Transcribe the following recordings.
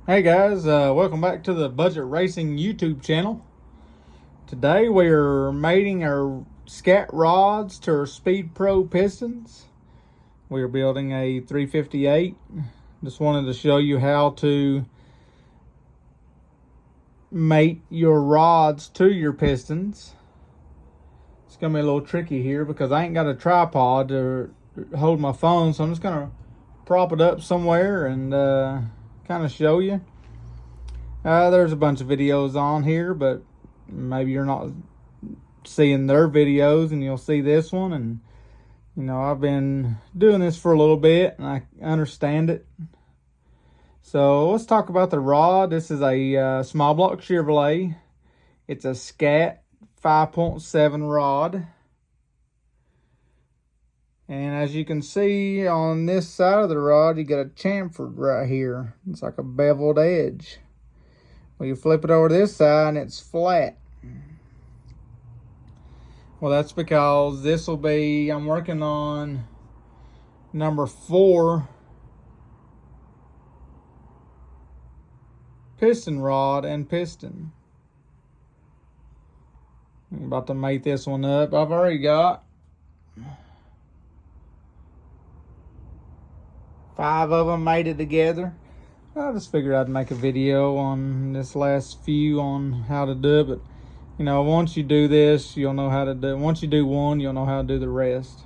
Hey guys, welcome back to the Budget Racing YouTube channel. Today we're mating our scat rods to our Speed Pro pistons. We're building a 358. Just wanted to show you how to mate your rods to your pistons. It's gonna be a little tricky here because I ain't got a tripod to hold my phone, so I'm just gonna prop it up somewhere and kind of show you. There's a bunch of videos on here, but maybe you're not seeing their videos and you'll see this one. And you know, I've been doing this for a little bit and I understand it. So let's talk about the rod. This is a small block Chevrolet. It's a Scat 5.7 rod. And as you can see on this side of the rod, you got a chamfered right here. It's like a beveled edge. Well, you flip it over this side and it's flat. Well, that's because this will be, I'm working on number 4 piston rod and piston. I'm about to mate this one up. I've already got 5 of them mated together. I just figured I'd make a video on this last few on how to do it, but you know, once you do this, you'll know how to do it. Once you do one, you'll know how to do the rest.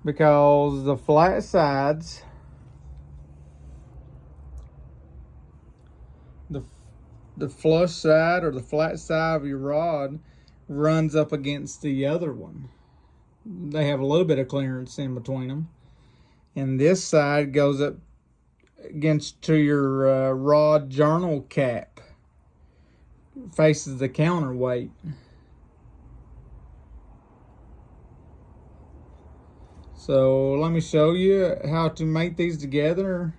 Because the flat sides, the flush side or the flat side of your rod runs up against the other one. They have a little bit of clearance in between them. And this side goes up against to your rod journal cap, faces the counterweight. So let me show you how to mate these together.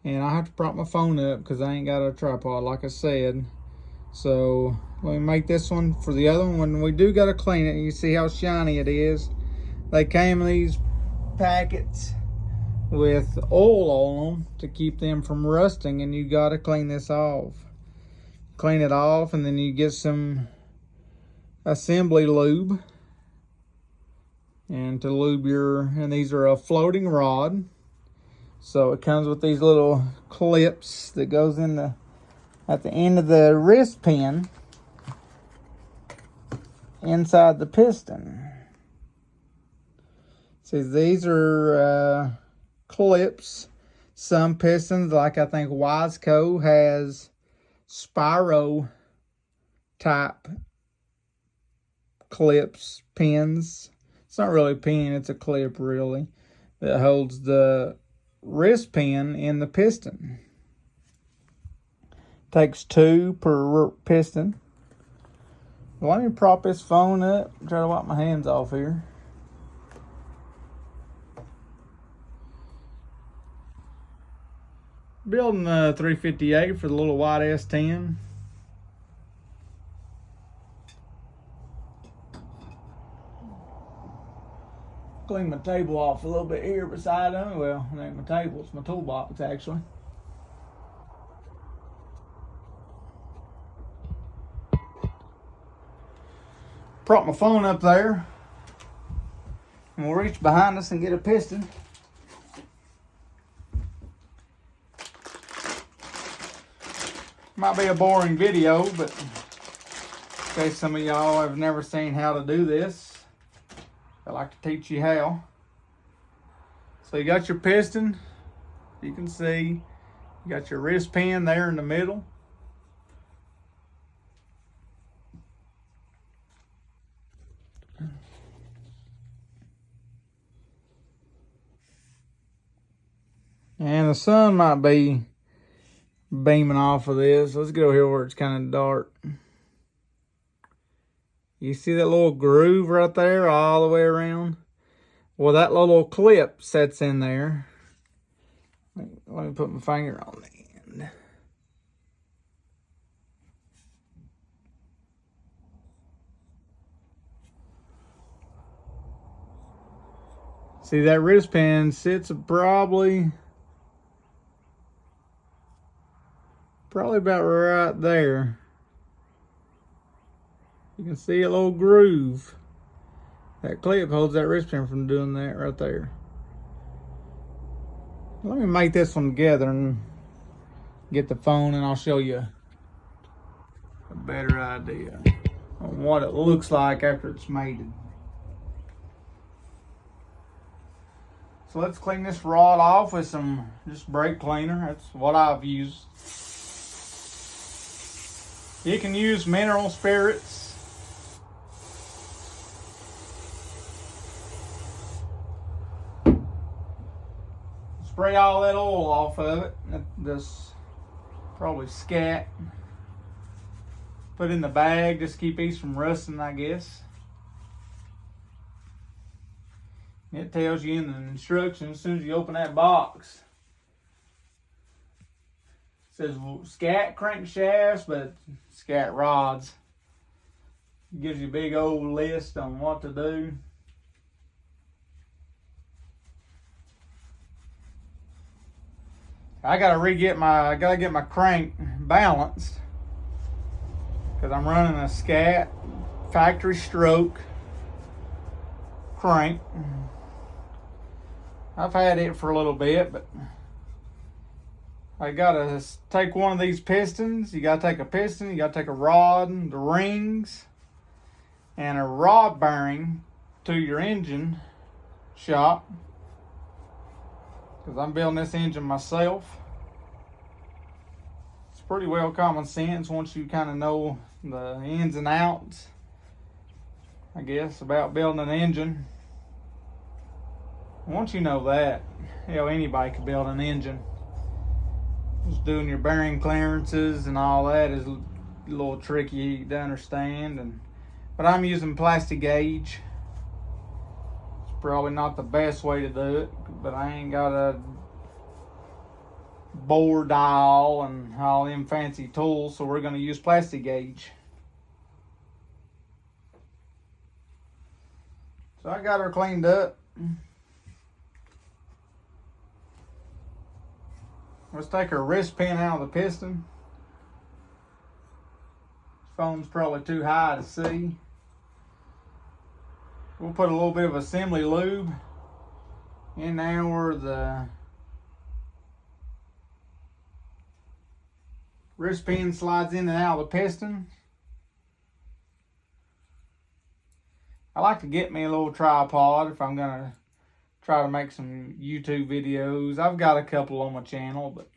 And I have to prop my phone up because I ain't got a tripod like I said. So let me make this one. For the other one, when we do gotta clean it, you see how shiny it is. They came in these packets with oil on them to keep them from rusting, and you got to clean this off. Clean it off, and then you get some assembly lube, and to lube and these are a floating rod, so it comes with these little clips that goes in at the end of the wrist pin inside the piston. See, these are clips. Some pistons, like I think Wiseco has Spyro type clips, pins. It's not really a pin, it's a clip really, that holds the wrist pin in the piston. Takes 2 per piston. Well, let me prop this phone up, try to wipe my hands off here. Building a 358 for the little white S10. Clean my table off a little bit here beside me. Well, it ain't my table, it's my toolbox actually. Prop my phone up there. And we'll reach behind us and get a piston. Might be a boring video, but in case some of y'all have never seen how to do this, I like to teach you how. So you got your piston, you can see, you got your wrist pin there in the middle. And the sun might be beaming off of this. Let's go here where it's kind of dark. You see that little groove right there all the way around? Well, that little clip sets in there. Let me put my finger on the end. See, that wrist pin sits probably probably about right there. You can see a little groove. That clip holds that wrist pin from doing that right there. Let me make this one together and get the phone, and I'll show you a better idea on what it looks like after it's mated. So let's clean this rod off with some just brake cleaner. That's what I've used. You can use mineral spirits. Spray all that oil off of it. This probably scat. Put in the bag, just keep these from rusting, I guess. It tells you in the instructions as soon as you open that box. It says scat crankshafts, but scat rods. It gives you a big old list on what to do. I gotta get my crank balanced because I'm running a scat factory stroke crank. I've had it for a little bit, but I gotta take one of these pistons. You gotta take a piston, you gotta take a rod, the rings, and a rod bearing to your engine shop, because I'm building this engine myself. It's pretty well common sense once you kind of know the ins and outs, I guess, about building an engine. Once you know that, hell, anybody could build an engine. Just doing your bearing clearances and all that is a little tricky to understand. But I'm using plastic gauge. It's probably not the best way to do it, but I ain't got a bore dial and all them fancy tools, so we're going to use plastic gauge. So I got her cleaned up. Let's take her wrist pin out of the piston. This phone's probably too high to see. We'll put a little bit of assembly lube in there where the wrist pin slides in and out of the piston. I like to get me a little tripod if I'm gonna try to make some YouTube videos. I've got a couple on my channel, but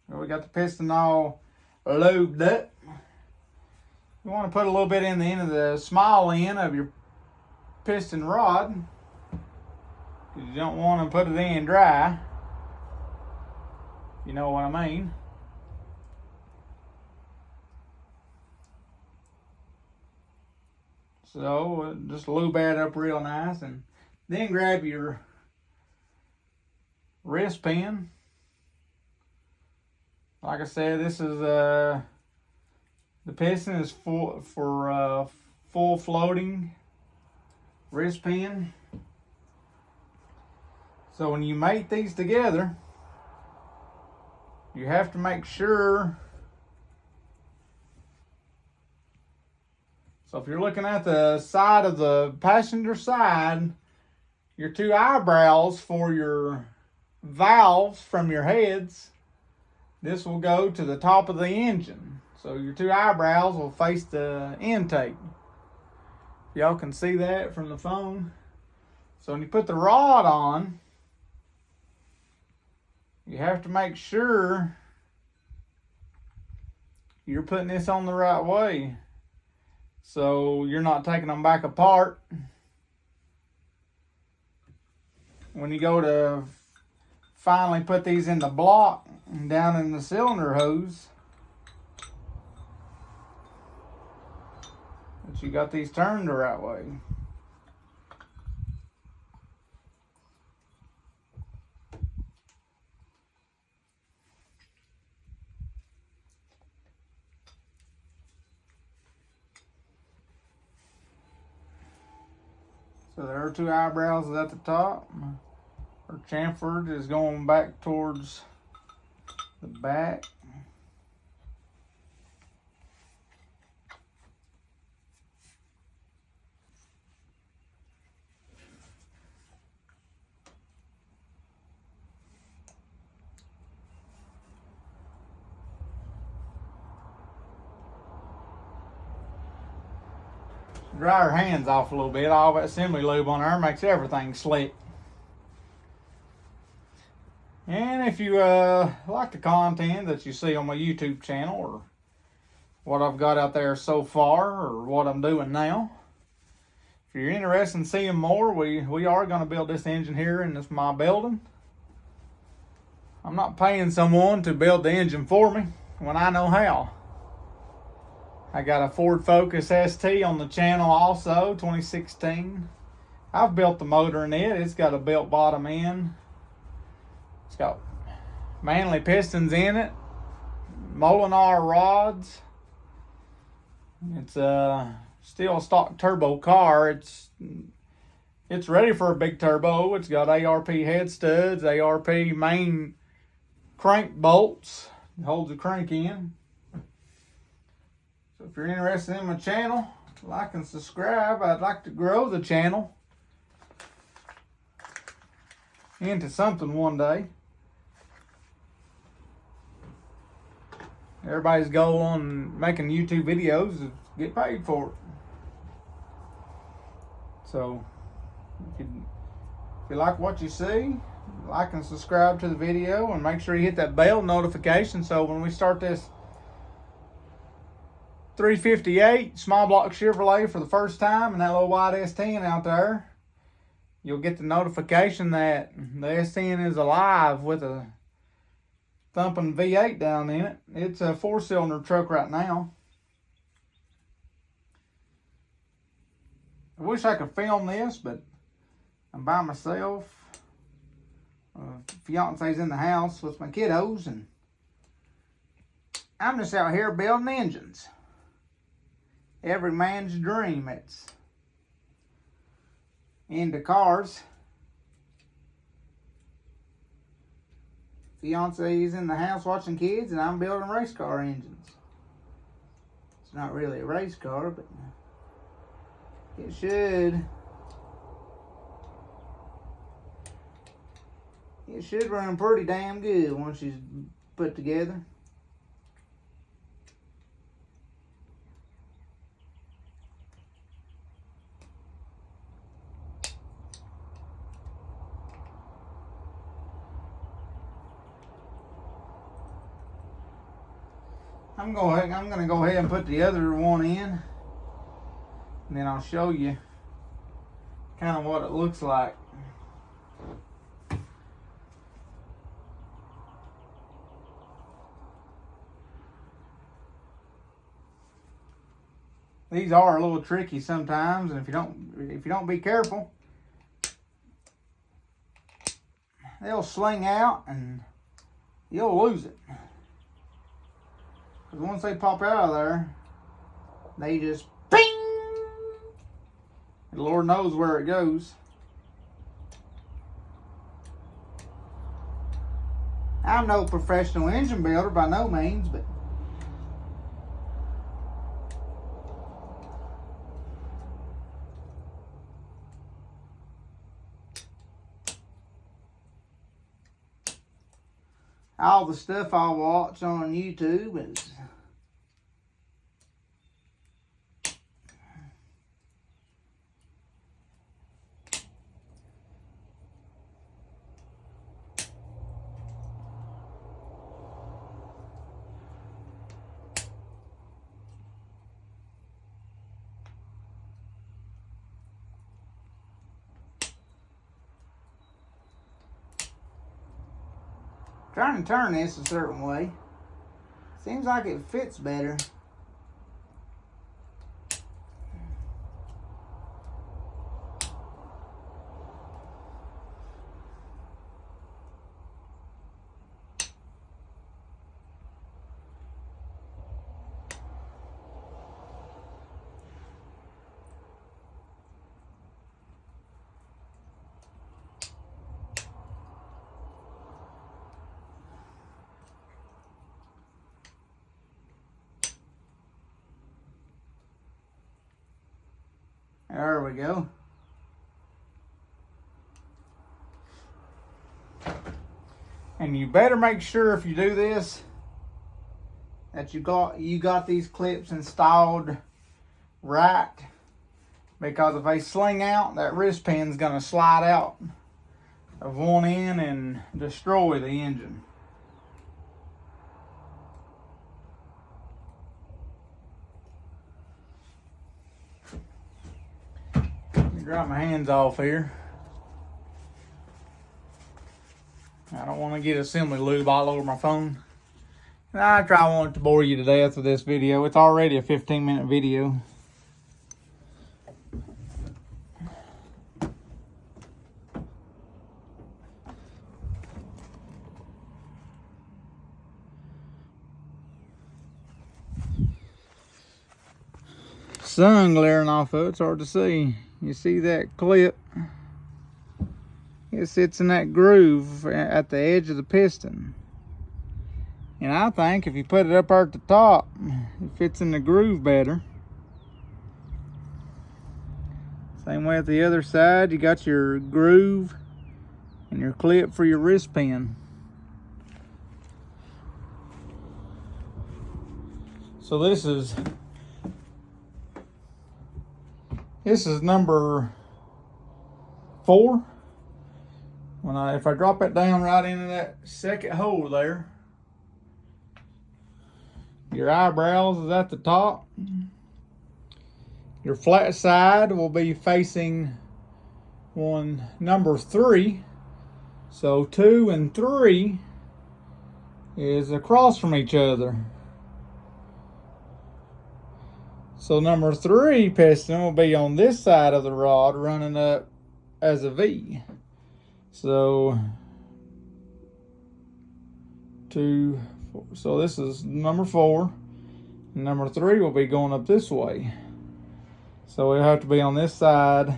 we got the piston all lubed up. You want to put a little bit in the end of the small end of your piston rod, because you don't want to put it in dry. You know what I mean. So just lube that up real nice, and then grab your wrist pin. Like I said, this is the piston is for full floating wrist pin. So when you mate these together, you have to make sure. So if you're looking at the side of the passenger side, your two eyebrows for your valves from your heads, this will go to the top of the engine. So your two eyebrows will face the intake. Y'all can see that from the phone. So when you put the rod on, you have to make sure you're putting this on the right way, so you're not taking them back apart. When you go to finally put these in the block down in the cylinder hose, that you got these turned the right way. So there are two eyebrows at the top. Her chamfered is going back towards the back. Dry her hands off a little bit. All that assembly lube on there makes everything slick. And if you like the content that you see on my YouTube channel, or what I've got out there so far, or what I'm doing now, if you're interested in seeing more, we are going to build this engine here in my building. I'm not paying someone to build the engine for me when I know how. I got a Ford Focus ST on the channel also, 2016. I've built the motor in it. It's got a built bottom end. It's got Manley pistons in it, Molinar rods. It's still a stock turbo car. It's ready for a big turbo. It's got ARP head studs, ARP main crank bolts. It holds the crank in. So if you're interested in my channel, like and subscribe. I'd like to grow the channel into something one day. Everybody's goal on making YouTube videos is to get paid for it. So if you like what you see, like and subscribe to the video, and make sure you hit that bell notification so when we start this 358 small block Chevrolet for the first time, and that little white S10 out there, you'll get the notification that the S10 is alive with a thumping V8 down in it. It's a 4-cylinder truck right now. I wish I could film this, but I'm by myself. Fiance's in the house with my kiddos, and I'm just out here building engines. Every man's dream. It's into cars. Fiance's in the house watching kids, and I'm building race car engines. It's not really a race car, but it should run pretty damn good once she's put together. I'm going to go ahead and put the other one in, and then I'll show you kind of what it looks like. These are a little tricky sometimes, and if you don't be careful, they'll sling out and you'll lose it. Because once they pop out of there, they just ping! And the Lord knows where it goes. I'm no professional engine builder by no means, but all the stuff I watch on YouTube is trying to turn this a certain way. Seems like it fits better. There we go. And you better make sure if you do this that you got these clips installed right, because if they sling out, that wrist pin's gonna slide out of one end and destroy the engine. Let me drop my hands off here. I don't want to get assembly lube all over my phone. And I try want to bore you to death with this video. It's already a 15-minute video. Sun glaring off of it, it's hard to see. You see that clip? It sits in that groove at the edge of the piston. And I think if you put it up there at the top, it fits in the groove better. Same way at the other side, you got your groove and your clip for your wrist pin. So this is number 4. If I drop it down right into that second hole there, your eyebrows is at the top. Your flat side will be facing number 3. So 2 and 3 is across from each other. So number 3 piston will be on this side of the rod, running up as a V. So so this is number 4. And number 3 will be going up this way. So it'll have to be on this side,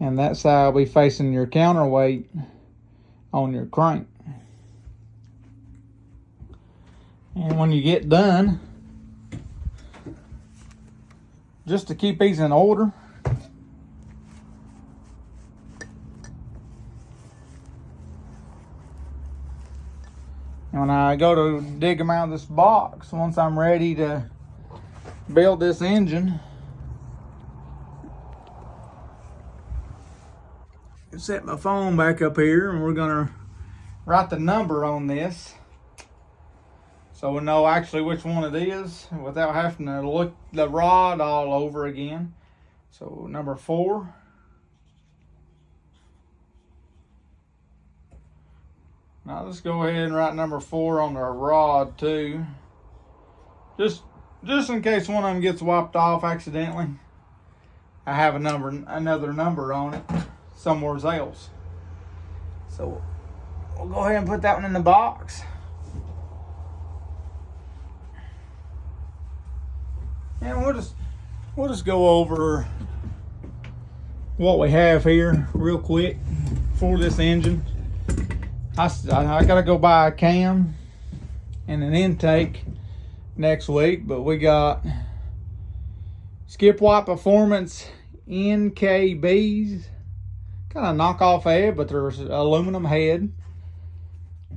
and that side will be facing your counterweight on your crank. And when you get done, just to keep these in order, and when I go to dig them out of this box, once I'm ready to build this engine, set my phone back up here, and we're gonna write the number on this so we'll know actually which one it is without having to look the rod all over again. So number 4. Now let's go ahead and write number 4 on the rod too. Just in case one of them gets wiped off accidentally, I have another number on it somewhere else. So we'll go ahead and put that one in the box. And we'll just go over what we have here real quick for this engine. I gotta go buy a cam and an intake next week, but we got Skip White Performance NKBs, kind of knockoff head, but there's aluminum head,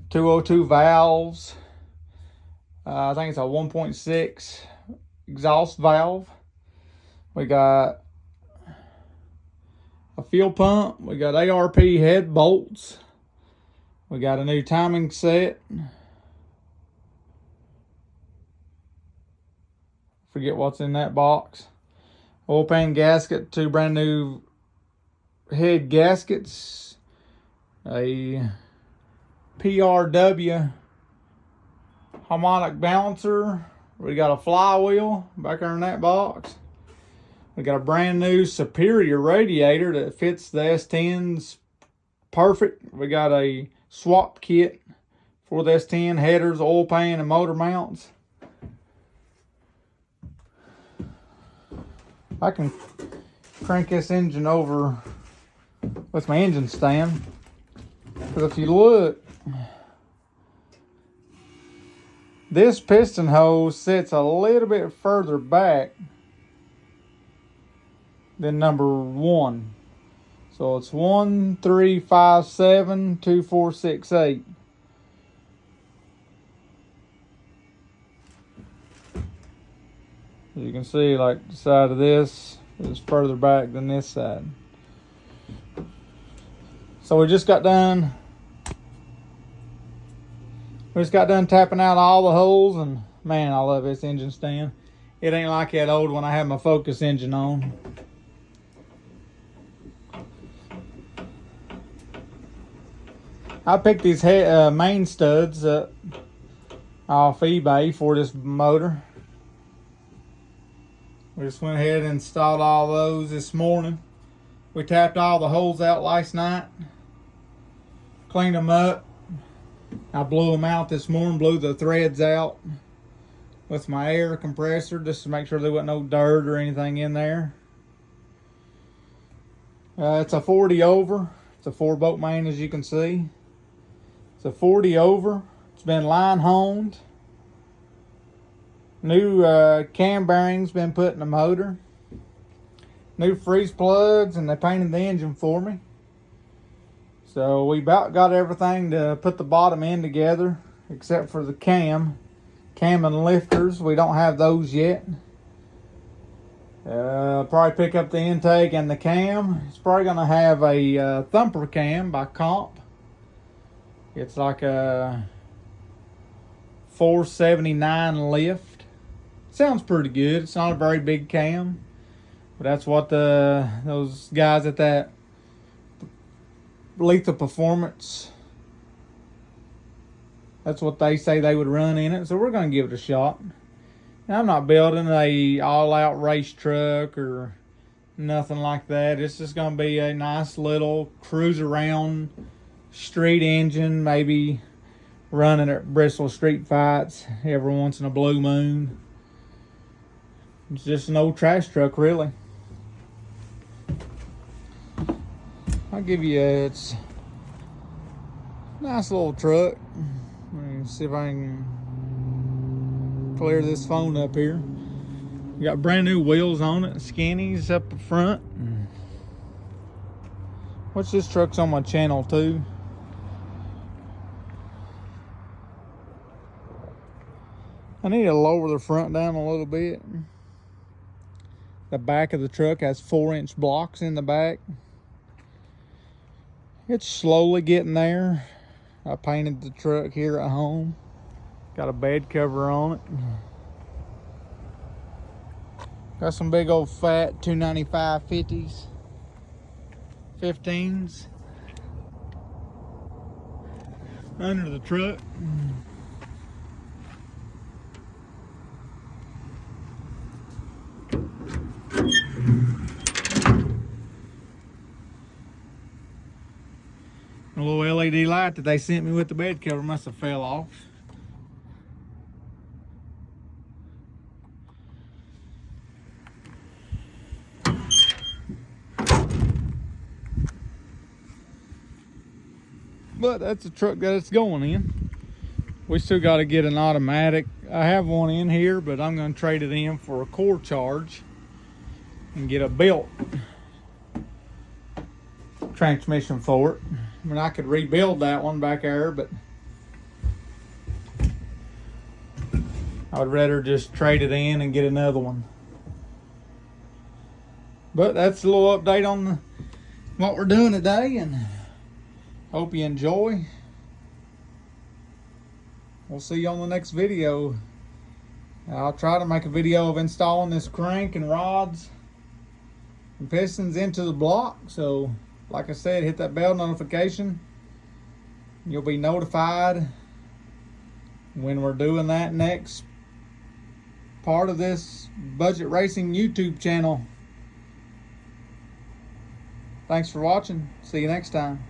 202 valves. I think it's a 1.6 exhaust valve. We got a fuel pump. We got ARP head bolts. We got a new timing set. Forget what's in that box. Oil pan gasket, 2 brand new head gaskets, a PRW harmonic balancer. We got a flywheel back there in that box. We got a brand new Superior radiator that fits the S10s perfect. We got a swap kit for the S10, headers, oil pan, and motor mounts. I can crank this engine over with my engine stand, because if you look, this piston hose sits a little bit further back then number 1. So it's 1, 3, 5, 7, 2, 4, 6, 8. As you can see, like the side of this is further back than this side. So we just got done tapping out all the holes, and man, I love this engine stand. It ain't like that old one I had my Focus engine on. I picked these main studs up off eBay for this motor. We just went ahead and installed all those this morning. We tapped all the holes out last night, cleaned them up. I blew them out this morning, blew the threads out with my air compressor just to make sure there wasn't no dirt or anything in there. It's a 40 over. It's a 4-bolt main, as you can see. It's a 40 over. It's been line honed. New cam bearings been put in the motor. New freeze plugs, and they painted the engine for me. So we about got everything to put the bottom end together, except for the cam and lifters. We don't have those yet. Probably pick up the intake and the cam. It's probably gonna have a thumper cam by Comp. It's like a 479 lift. Sounds pretty good. It's not a very big cam, but that's what those guys at that Lethal Performance, that's what they say they would run in it. So we're going to give it a shot. Now, I'm not building a all-out race truck or nothing like that. It's just going to be a nice little cruise around street engine, maybe running at Bristol street fights every once in a blue moon. It's just an old trash truck, really. I'll give you it's a nice little truck. Let me see if I can clear this phone up here. We got brand new wheels on it, skinnies up the front. What's this truck's on my channel too? I need to lower the front down a little bit. The back of the truck has 4-inch blocks in the back. It's slowly getting there. I painted the truck here at home. Got a bed cover on it. Got some big old fat 295 50s, 15s under the truck. A little LED light that they sent me with the bed cover must have fell off. But that's the truck that it's going in. We still got to get an automatic. I have one in here, but I'm going to trade it in for a core charge and get a built transmission for it. I mean, I could rebuild that one back there, but I would rather just trade it in and get another one. But that's a little update on what we're doing today, and hope you enjoy. We'll see you on the next video. I'll try to make a video of installing this crank and rods and pistons into the block. So like I said, hit that bell notification. You'll be notified when we're doing that next part of this budget racing YouTube channel. Thanks for watching. See you next time.